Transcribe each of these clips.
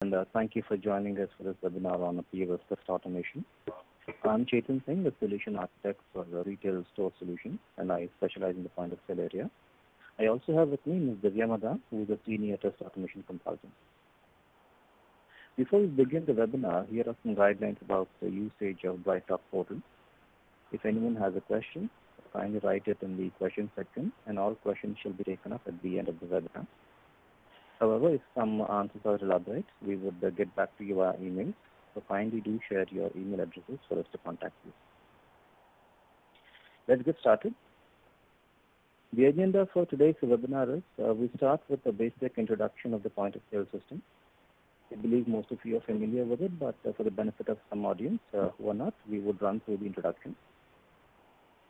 and thank you for joining us for this webinar on POS test automation. I'm Chetan Singh, the Solution Architect for the Retail Store Solution, and I specialize in the point of sale area. I also have with me Ms. Divya Madan, who is a Senior Test Automation Consultant. Before we begin the webinar, here are some guidelines about the usage of BrightTalk portal. If anyone has a question, kindly write it in the question section, and all questions shall be taken up at the end of the webinar. However, if some answers are elaborate, we would get back to you via email. So kindly do share your email addresses for us to contact you. Let's get started. The agenda for today's webinar is we start with a basic introduction of the point of sale system. I believe most of you are familiar with it, but for the benefit of some audience who are not, we would run through the introduction.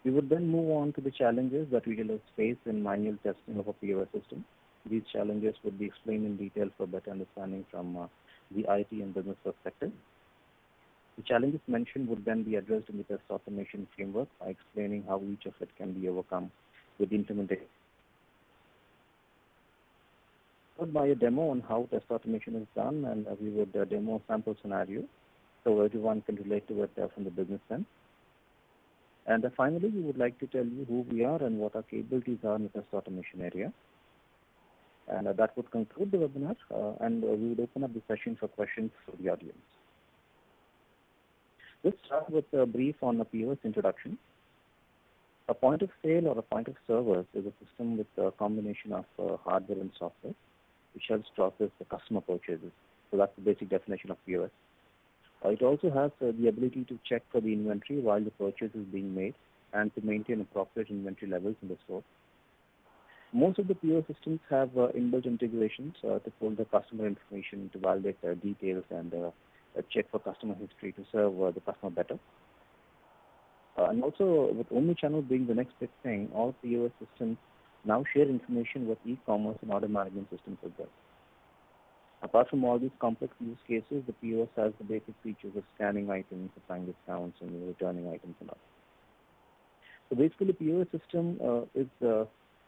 We would then move on to the challenges that retailers face in manual testing of a POS system. These challenges would be explained in detail for better understanding from the IT and business perspective. The challenges mentioned would then be addressed in the test automation framework by explaining how each of it can be overcome with implementation. Followed by a demo on how test automation is done, and we would demo a sample scenario so everyone can relate to it from the business end. And finally, we would like to tell you who we are and what our capabilities are in the test automation area. And that would conclude the webinar, and we would open up the session for questions for the audience. Let's start with a brief on the POS introduction. A point of sale or a point of service is a system with a combination of hardware and software, which helps process the customer purchases. So that's the basic definition of POS. It also has the ability to check for the inventory while the purchase is being made and to maintain appropriate inventory levels in the store. Most of the POS systems have inbuilt integrations to pull the customer information to validate details and check for customer history to serve the customer better. And also, with omnichannel being the next big thing, all POS systems now share information with e-commerce and order management systems as well. Apart from all these complex use cases, the POS has the basic features of scanning items, applying discounts, and returning items and all. So basically, POS system is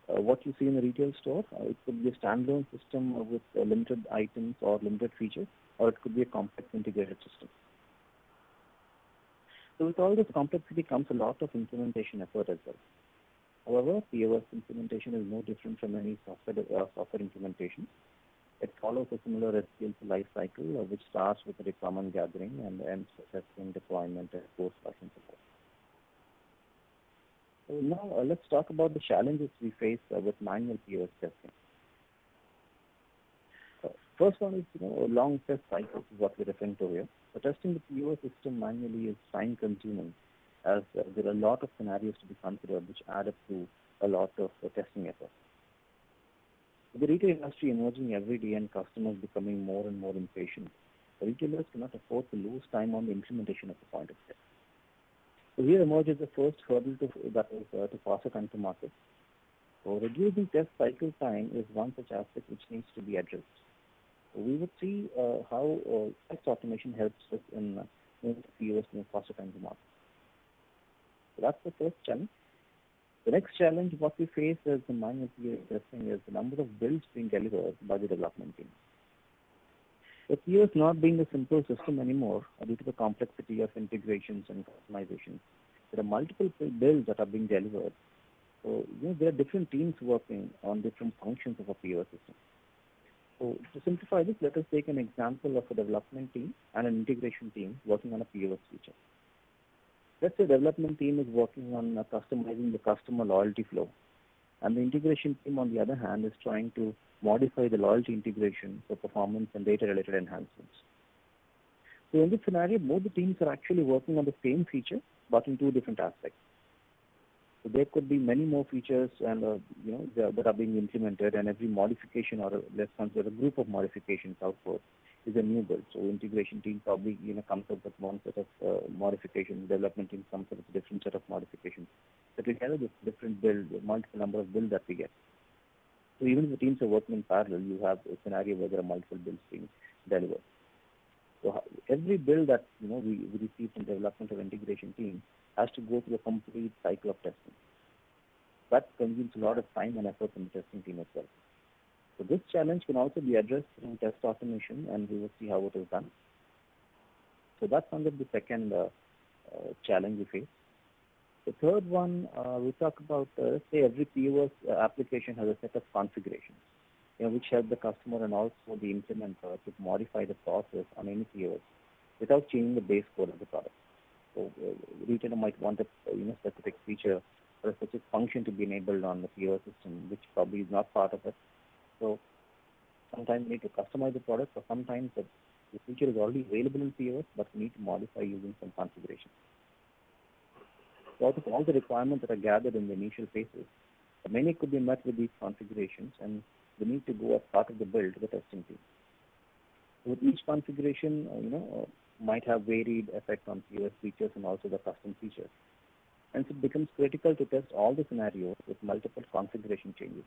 what you see in a retail store. It could be a standalone system with limited items or limited features, or it could be a complex integrated system. So with all this complexity comes a lot of implementation effort as well. However, POS implementation is no different from any software implementation. It follows a similar SQL life cycle, which starts with the requirement gathering and ends with testing, deployment, and post-production support. So now let's talk about the challenges we face with manual POS testing. First one is long test cycles is what we're referring to here. So testing the POS system manually is time consuming, as there are a lot of scenarios to be considered which add up to a lot of testing effort. With the retail industry emerging every day and customers becoming more and more impatient, retailers cannot afford to lose time on the implementation of the point of sale. So here emerges the first hurdle to faster time to market. So reducing test cycle time is one such aspect which needs to be addressed. So we would see how test automation helps us in POS and faster time to market. So that's the first challenge. The next challenge what we face as the manual POS testing is the number of builds being delivered by the development team. The POS not being a simple system anymore due to the complexity of integrations and customizations. There are multiple builds that are being delivered. So there are different teams working on different functions of a POS system. So to simplify this, let us take an example of a development team and an integration team working on a POS feature. Let's say the development team is working on customizing the customer loyalty flow, and the integration team, on the other hand, is trying to modify the loyalty integration for performance and data-related enhancements. So in this scenario, both the teams are actually working on the same feature, but in two different aspects. So there could be many more features and that are being implemented, and every modification, or let's consider a group of modifications output, is a new build. So integration team probably comes up with one set of modifications. Development team comes up with a different set of modifications. So together, this different build, multiple number of builds that we get. So even if the teams are working in parallel, you have a scenario where there are multiple builds being delivered. So every build that we receive from development or integration team has to go through a complete cycle of testing. That consumes a lot of time and effort from the testing team as well. So this challenge can also be addressed through test automation, and we will see how it is done. So that's under the second challenge we face. The third one, we talk about, let's say every POS application has a set of configurations, which help the customer and also the implementer to modify the process on any POS without changing the base code of the product. So retailer might want a specific feature or a specific function to be enabled on the POS system, which probably is not part of it. So sometimes we need to customize the product, or sometimes the feature is already available in POS, but we need to modify using some configuration. So out of all the requirements that are gathered in the initial phases, many could be met with these configurations, and we need to go as part of the build to the testing team. With each configuration, might have varied effect on POS features and also the custom features. And so it becomes critical to test all the scenarios with multiple configuration changes.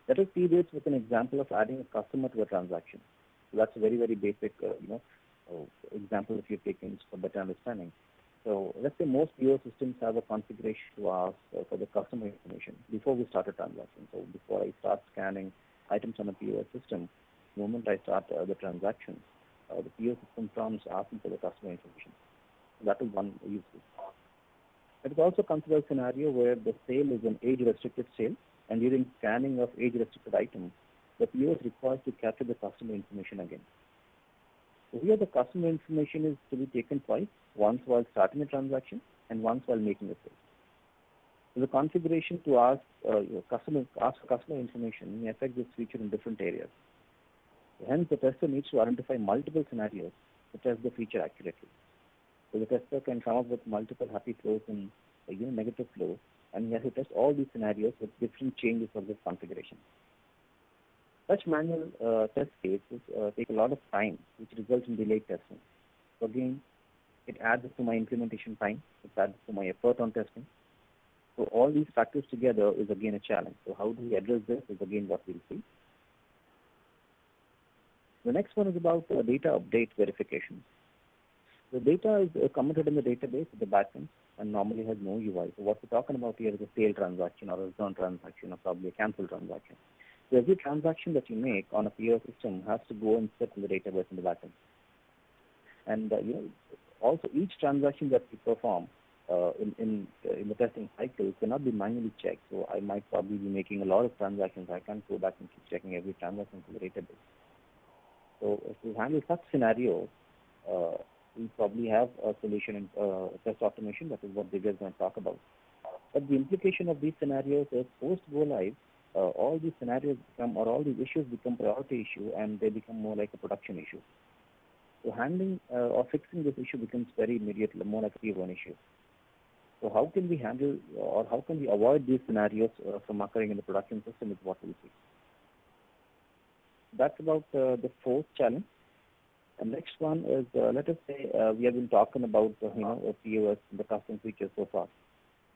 Let us see this with an example of adding a customer to a transaction. So that's a very, very basic, example if you've taken for better understanding. So let's say most POS systems have a configuration to ask for the customer information before we start a transaction. So before I start scanning items on a POS system, the moment I start the transaction, the POS system prompts asking for the customer information. So that is one use case. It is also considered a scenario where the sale is an age-restricted sale, and during scanning of age-restricted items, the POS requires to capture the customer information again. So here the customer information is to be taken twice, once while starting a transaction and once while making a sale. So the configuration to ask for customer information may affect this feature in different areas. So hence, the tester needs to identify multiple scenarios to test the feature accurately. So the tester can come up with multiple happy flows and negative flows, and he has to test all these scenarios with different changes of this configuration. Such manual test cases take a lot of time, which results in delayed testing. So again, it adds to my implementation time, it adds to my effort on testing. So all these factors together is again a challenge. So how do we address this is again what we'll see. The next one is about data update verification. The data is committed in the database at the backend and normally has no UI. So what we're talking about here is a sale transaction or a return transaction or probably a cancel transaction. So every transaction that you make on a POS system has to go and sit in the database in the backend. And also each transaction that we perform in the testing cycle cannot be manually checked. So I might probably be making a lot of transactions. I can't go back and keep checking every transaction to the database. So to handle such scenarios, we probably have a solution in test automation. That is what Divya is going to talk about. But the implication of these scenarios is post-go live, all these scenarios become, or all these issues become priority issue, and they become more like a production issue. So handling or fixing this issue becomes very immediate, more like a P1 issue. So how can we handle or how can we avoid these scenarios from occurring in the production system is what we'll see. That's about the fourth challenge. The next one is, let us say we have been talking about POS and the custom features so far.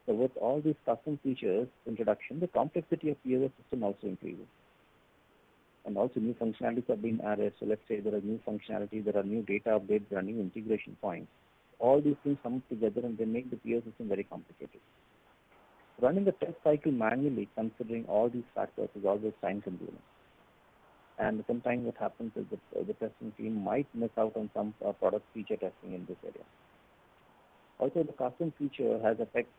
So with all these custom features introduction, the complexity of POS system also increases. And also new functionalities are being added. So let's say there are new functionalities, there are new data updates, there are new integration points. All these things come together and they make the POS system very complicated. Running the test cycle manually, considering all these factors, is always time consuming. And sometimes what happens is that the testing team might miss out on some product feature testing in this area. Also, the custom feature has affects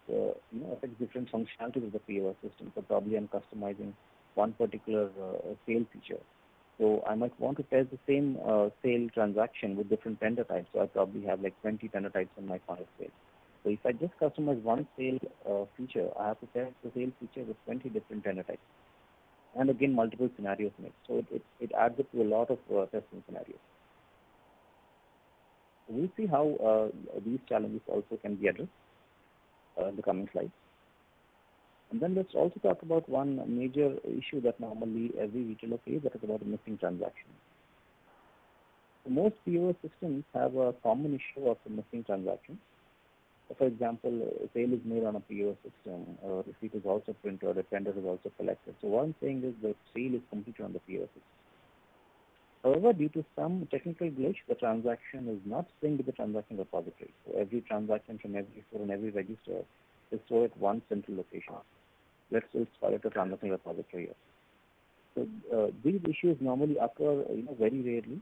different functionalities of the POS system. So probably I'm customizing one particular sale feature. So I might want to test the same sale transaction with different tender types. So I probably have like 20 tender types on my point of sale. So if I just customize one sale feature, I have to test the sale feature with 20 different tender types. And again, multiple scenarios made. So it adds up to a lot of testing scenarios. So we'll see how these challenges also can be addressed in the coming slides. And then let's also talk about one major issue that normally every retailer faces, that is about a missing transaction. So most POS systems have a common issue of a missing transaction. So for example, a sale is made on a POS system, a receipt is also printed, a tender is also collected. So what I'm saying is the sale is completed on the POS system. However, due to some technical glitch, the transaction is not synced to the transaction repository. So every transaction from every store and every register is stored at one central location. Let's just call it a transaction repository here. So these issues normally occur, very rarely,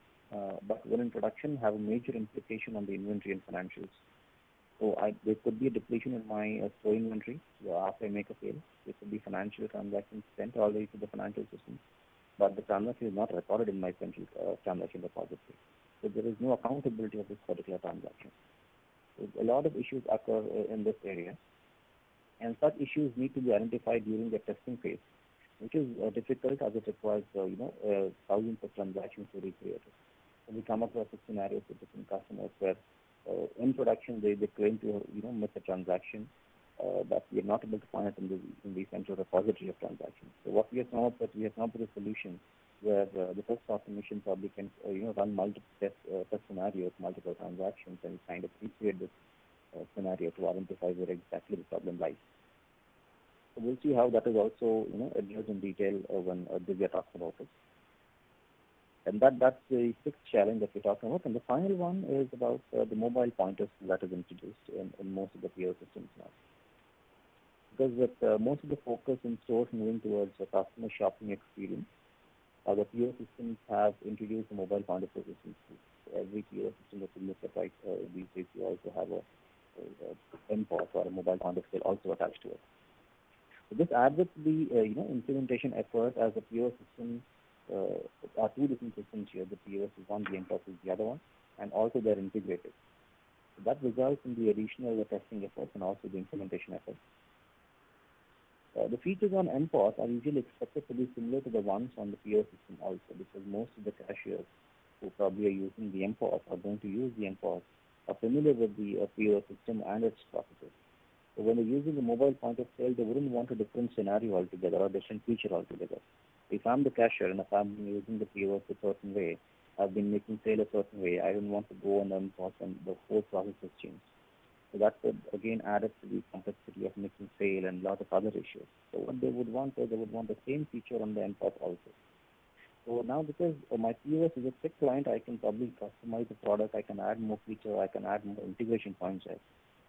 but when in production have a major implication on the inventory and financials. So there could be a depletion in my store inventory after I make a sale. There could be financial transactions sent already to the financial system, but the transaction is not recorded in my central transaction repository. So there is no accountability of this particular transaction. So a lot of issues occur in this area, and such issues need to be identified during the testing phase, which is difficult as it requires, thousands of transactions to recreate it. So we come across scenarios with different customers where in production they claim to miss a transaction, but we are not able to find it in the central repository of transactions. So what we have come up with, a solution where the test automation probably can run multiple test scenarios, multiple transactions, and kind of recreate this scenario to identify where exactly the problem lies. So we'll see how that is also addressed in detail when Divya talks about it. And that's the sixth challenge that we're talking about. And the final one is about the mobile pointers that is introduced in most of the POS systems now. Because with most of the focus in stores moving towards a customer shopping experience, the POS systems have introduced a mobile pointer processing tool. So every POS system that you look at right these days, you also have a MPOS or a mobile pointer still also attached to it. So this adds up to the implementation effort as the POS system. Are two different systems here. The POS is one, the MPOS is the other one, and also they're integrated. So that results in the additional testing efforts and also the implementation efforts. The features on MPOS are usually expected to be similar to the ones on the POS system also, because most of the cashiers who probably are using the MPOS are going to use the MPOS are familiar with the POS system and its processes. So when they're using the mobile point of sale, they wouldn't want a different scenario altogether or a different feature altogether. If I'm the cashier and if I'm using the POS a certain way, I've been making sale a certain way, I don't want to go on MPOS and the whole process has changed. So that would again add up to the complexity of making sale and a lot of other issues. So what they would want is they would want the same feature on the MPOS also. So now because my POS is a quick client, I can probably customize the product, I can add more feature, I can add more integration points there.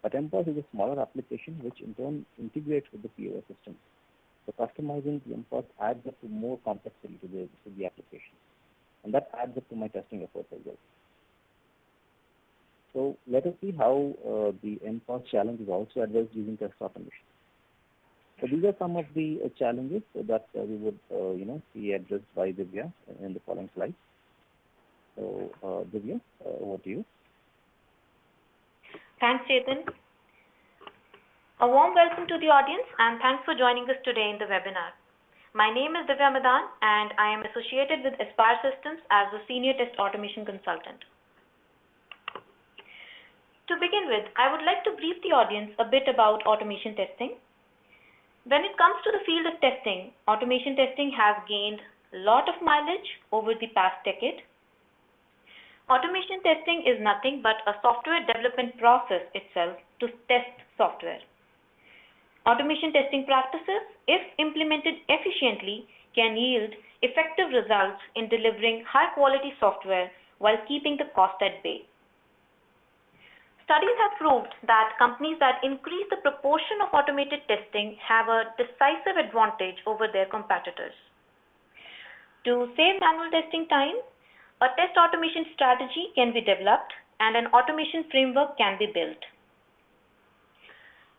But MPOS is a smaller application which in turn integrates with the POS system. So customizing the MPOS adds up to more complexity to the application. And that adds up to my testing efforts as well. So let us see how the MPOS challenge is also addressed using test automation. So these are some of the challenges that we would see addressed by Divya in the following slides. So Divya, over to you. Thanks, Chetan. A warm welcome to the audience and thanks for joining us today in the webinar. My name is Divya Madan and I am associated with Aspire Systems as a Senior Test Automation Consultant. To begin with, I would like to brief the audience a bit about automation testing. When it comes to the field of testing, automation testing has gained a lot of mileage over the past decade. Automation testing is nothing but a software development process itself to test software. Automation testing practices, if implemented efficiently, can yield effective results in delivering high-quality software while keeping the cost at bay. Studies have proved that companies that increase the proportion of automated testing have a decisive advantage over their competitors. To save manual testing time, a test automation strategy can be developed and an automation framework can be built.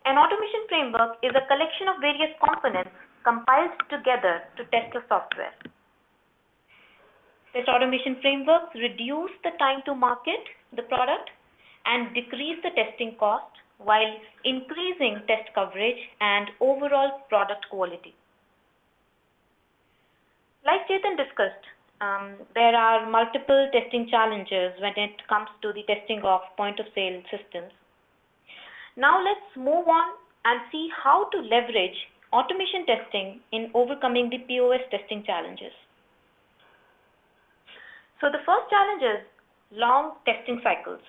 An automation framework is a collection of various components compiled together to test a software. Test automation frameworks reduce the time to market the product and decrease the testing cost while increasing test coverage and overall product quality. Like Chetan discussed, there are multiple testing challenges when it comes to the testing of point-of-sale systems. Now let's move on and see how to leverage automation testing in overcoming the POS testing challenges. So the first challenge is long testing cycles.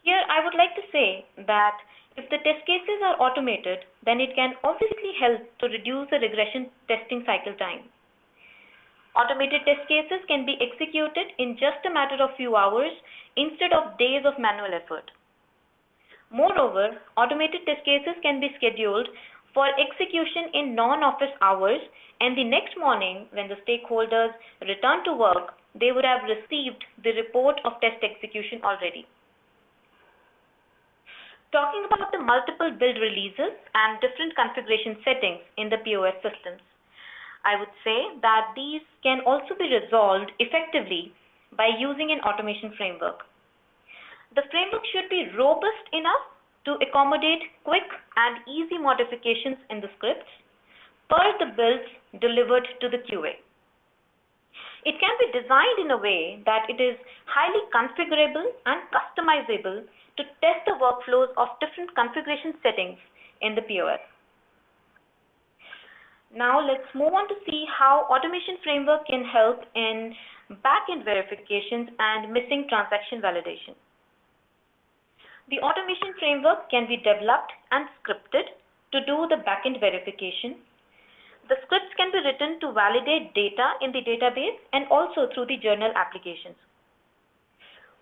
Here I would like to say that if the test cases are automated, then it can obviously help to reduce the regression testing cycle time. Automated test cases can be executed in just a matter of few hours instead of days of manual effort. Moreover, automated test cases can be scheduled for execution in non-office hours, and the next morning when the stakeholders return to work, they would have received the report of test execution already. Talking about the multiple build releases and different configuration settings in the POS systems, I would say that these can also be resolved effectively by using an automation framework. The framework should be robust enough to accommodate quick and easy modifications in the scripts per the builds delivered to the QA. It can be designed in a way that it is highly configurable and customizable to test the workflows of different configuration settings in the POS. Now let's move on to see how automation framework can help in back-end verifications and missing transaction validation. The automation framework can be developed and scripted to do the back-end verification. The scripts can be written to validate data in the database and also through the journal applications.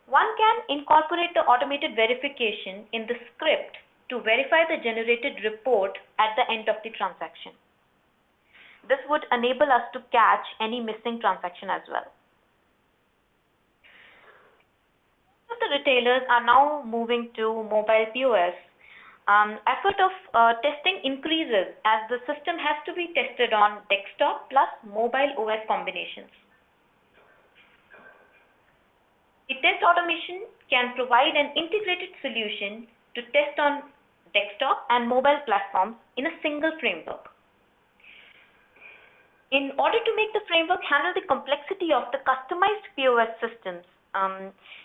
One can incorporate the automated verification in the script to verify the generated report at the end of the transaction. This would enable us to catch any missing transaction as well. The retailers are now moving to mobile POS. Effort of testing increases as the system has to be tested on desktop plus mobile OS combinations. The test automation can provide an integrated solution to test on desktop and mobile platforms in a single framework. In order to make the framework handle the complexity of the customized POS systems,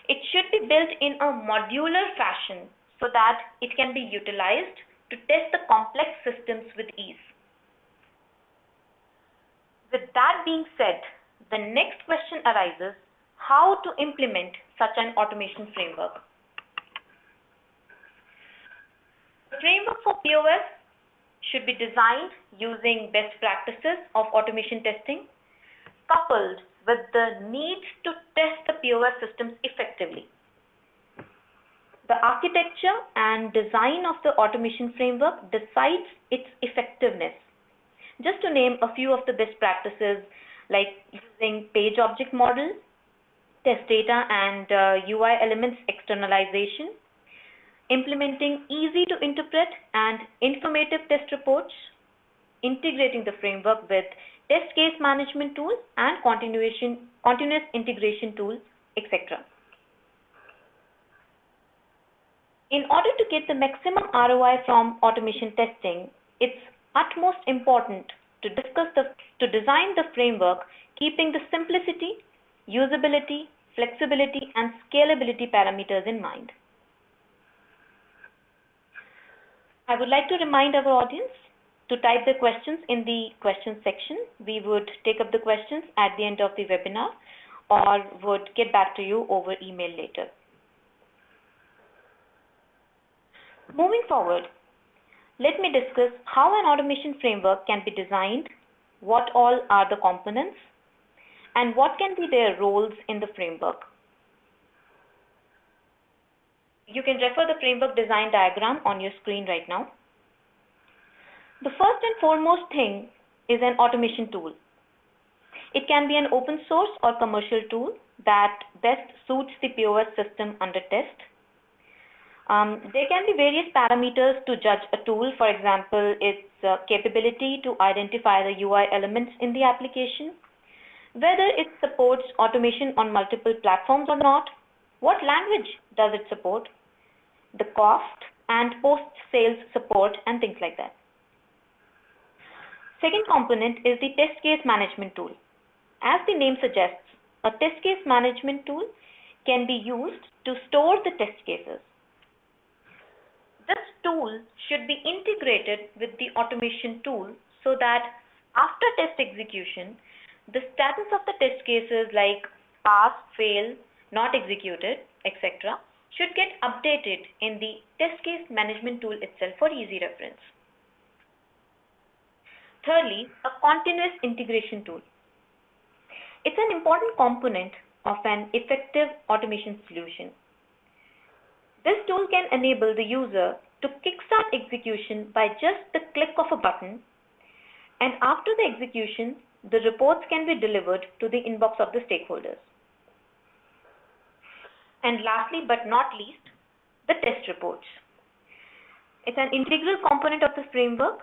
it should be built in a modular fashion so that it can be utilized to test the complex systems with ease. With that being said, the next question arises: how to implement such an automation framework? The framework for POS should be designed using best practices of automation testing, coupled with the need to test the POS systems effectively. The architecture and design of the automation framework decides its effectiveness. Just to name a few of the best practices, like using page object model, test data and UI elements externalization, implementing easy to interpret and informative test reports, integrating the framework with test case management tools and continuous integration tools, etc. In order to get the maximum ROI from automation testing, it's utmost important to design the framework keeping the simplicity, usability, flexibility, and scalability parameters in mind. I would like to remind our audience to type the questions in the questions section. We would take up the questions at the end of the webinar or would get back to you over email later. Moving forward, let me discuss how an automation framework can be designed, what all are the components, and what can be their roles in the framework. You can refer the framework design diagram on your screen right now. The first and foremost thing is an automation tool. It can be an open source or commercial tool that best suits the POS system under test. There can be various parameters to judge a tool, for example, its capability to identify the UI elements in the application, whether it supports automation on multiple platforms or not, what language does it support, the cost and post-sales support, and things like that. Second component is the test case management tool. As the name suggests, a test case management tool can be used to store the test cases. This tool should be integrated with the automation tool so that after test execution, the status of the test cases like pass, fail, not executed, etc. should get updated in the test case management tool itself for easy reference. Thirdly, a continuous integration tool. It's an important component of an effective automation solution. This tool can enable the user to kickstart execution by just the click of a button, and after the execution, the reports can be delivered to the inbox of the stakeholders. And lastly but not least, the test reports. It's an integral component of the framework,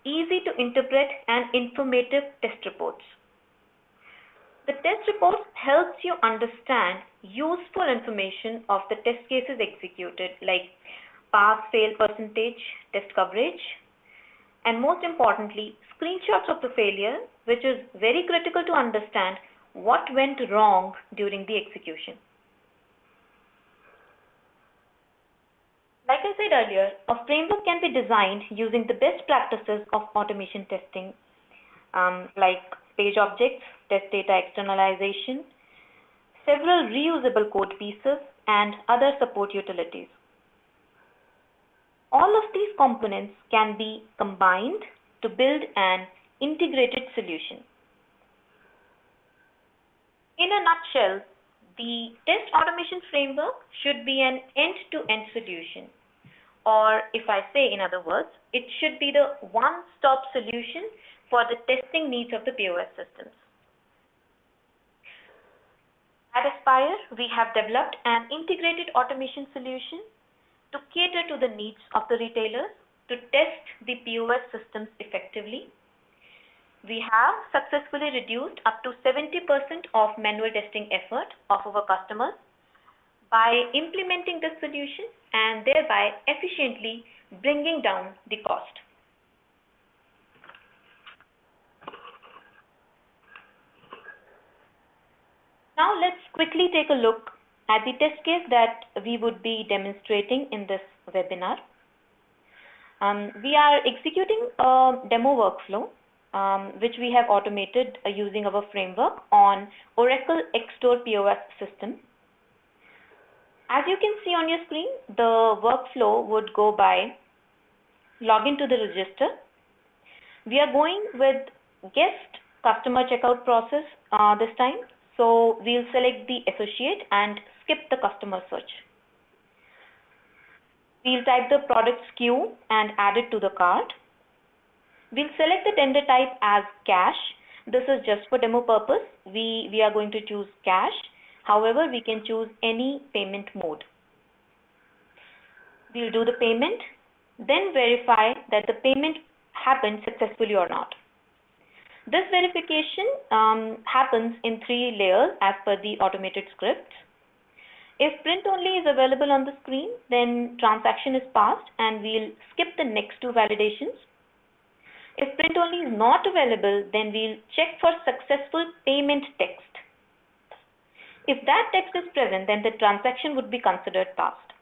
easy to interpret and informative test reports. The test reports helps you understand useful information of the test cases executed, like pass-fail percentage, test coverage, and most importantly, screenshots of the failure, which is very critical to understand what went wrong during the execution. Like I said earlier, a framework can be designed using the best practices of automation testing, like page objects, test data externalization, several reusable code pieces, and other support utilities. All of these components can be combined to build an integrated solution. In a nutshell, the test automation framework should be an end-to-end solution. Or if I say in other words, it should be the one-stop solution for the testing needs of the POS systems. At Aspire, we have developed an integrated automation solution to cater to the needs of the retailers to test the POS systems effectively. We have successfully reduced up to 70% of manual testing effort of our customers by implementing this solution and thereby efficiently bringing down the cost. Now let's quickly take a look at the test case that we would be demonstrating in this webinar. We are executing a demo workflow which we have automated using our framework on Oracle Xstore POS system. As you can see on your screen, the workflow would go by login to the register. We are going with guest customer checkout process this time. So we'll select the associate and skip the customer search. We'll type the product SKU and add it to the cart. We'll select the tender type as cash. This is just for demo purpose. We are going to choose cash. However, we can choose any payment mode. We'll do the payment, then verify that the payment happened successfully or not. This verification happens in 3 layers as per the automated script. If print only is available on the screen, then transaction is passed and we'll skip the next 2 validations. If print only is not available, then we'll check for successful payment text. If that text is present, then the transaction would be considered passed.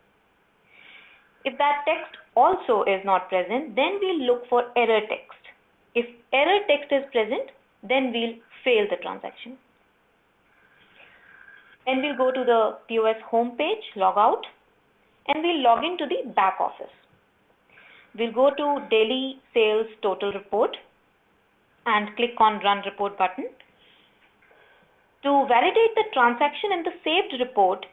If that text also is not present, then we'll look for error text. If error text is present, then we'll fail the transaction. Then we'll go to the POS home page, log out, and we'll log into the back office. We'll go to daily sales total report and click on run report button. To validate the transaction in the saved report,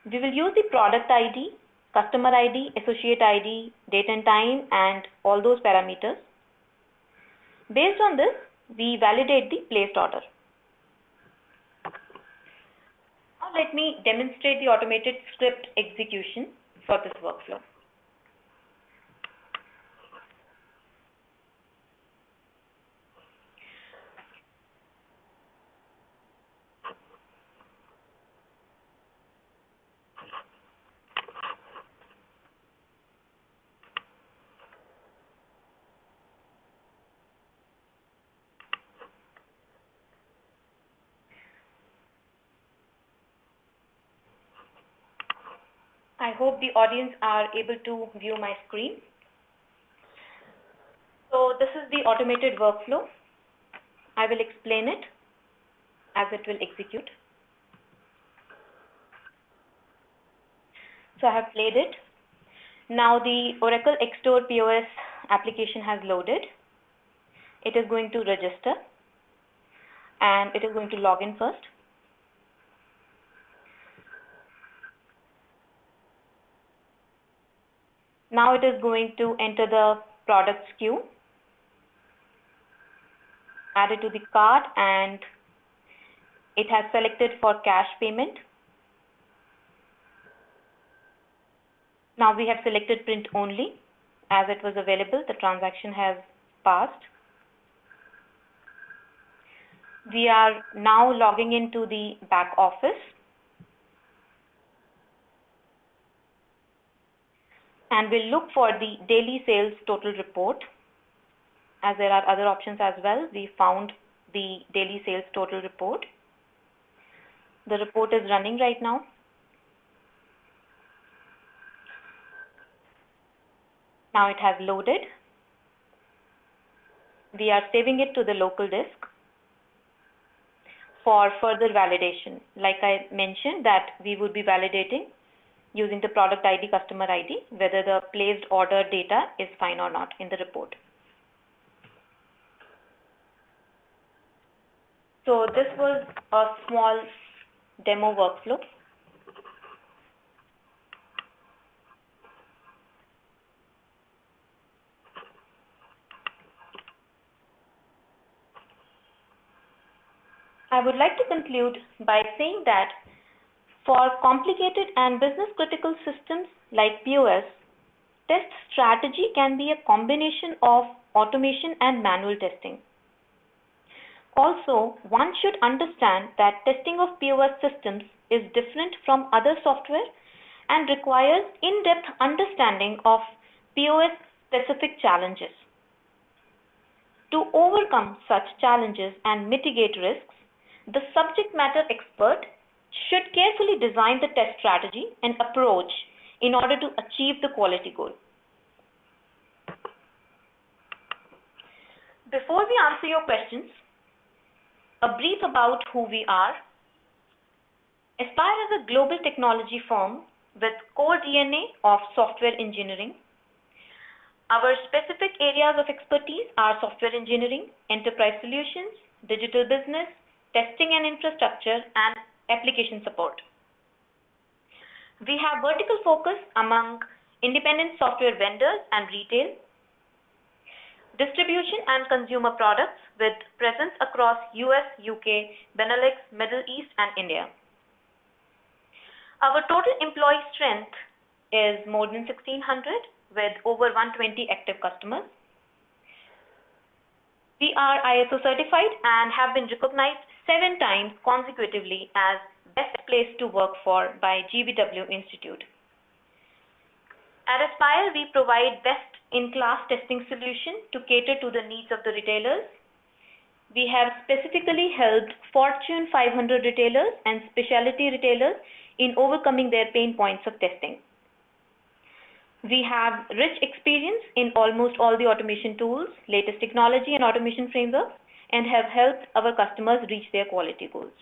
we will use the product ID, customer ID, associate ID, date and time, and all those parameters. Based on this, we validate the placed order. Now let me demonstrate the automated script execution for this workflow. I hope the audience are able to view my screen. So this is the automated workflow. I will explain it as it will execute. So I have played it. Now the Oracle Xstore POS application has loaded. It is going to register and it is going to log in first. Now it is going to enter the product SKU, add it to the cart, and it has selected for cash payment. Now we have selected print only. As it was available, the transaction has passed. We are now logging into the back office. And we'll look for the daily sales total report. As there are other options as well, we found the daily sales total report. The report is running right now. Now it has loaded. We are saving it to the local disk for further validation. Like I mentioned, that we would be validating using the product ID, customer ID, whether the placed order data is fine or not in the report. So this was a small demo workflow. I would like to conclude by saying that for complicated and business-critical systems like POS, test strategy can be a combination of automation and manual testing. Also, one should understand that testing of POS systems is different from other software and requires in-depth understanding of POS-specific challenges. To overcome such challenges and mitigate risks, the subject matter expert should carefully design the test strategy and approach in order to achieve the quality goal. Before we answer your questions, a brief about who we are. Aspire is a global technology firm with core DNA of software engineering. Our specific areas of expertise are software engineering, enterprise solutions, digital business, testing and infrastructure, and application support. We have vertical focus among independent software vendors and retail, distribution and consumer products with presence across US, UK, Benelux, Middle East, and India. Our total employee strength is more than 1,600 with over 120 active customers. We are ISO certified and have been recognized 7 times consecutively as Best Place to Work For by GVW Institute. At Aspire, we provide best-in-class testing solution to cater to the needs of the retailers. We have specifically helped Fortune 500 retailers and specialty retailers in overcoming their pain points of testing. We have rich experience in almost all the automation tools, latest technology and automation frameworks, and have helped our customers reach their quality goals.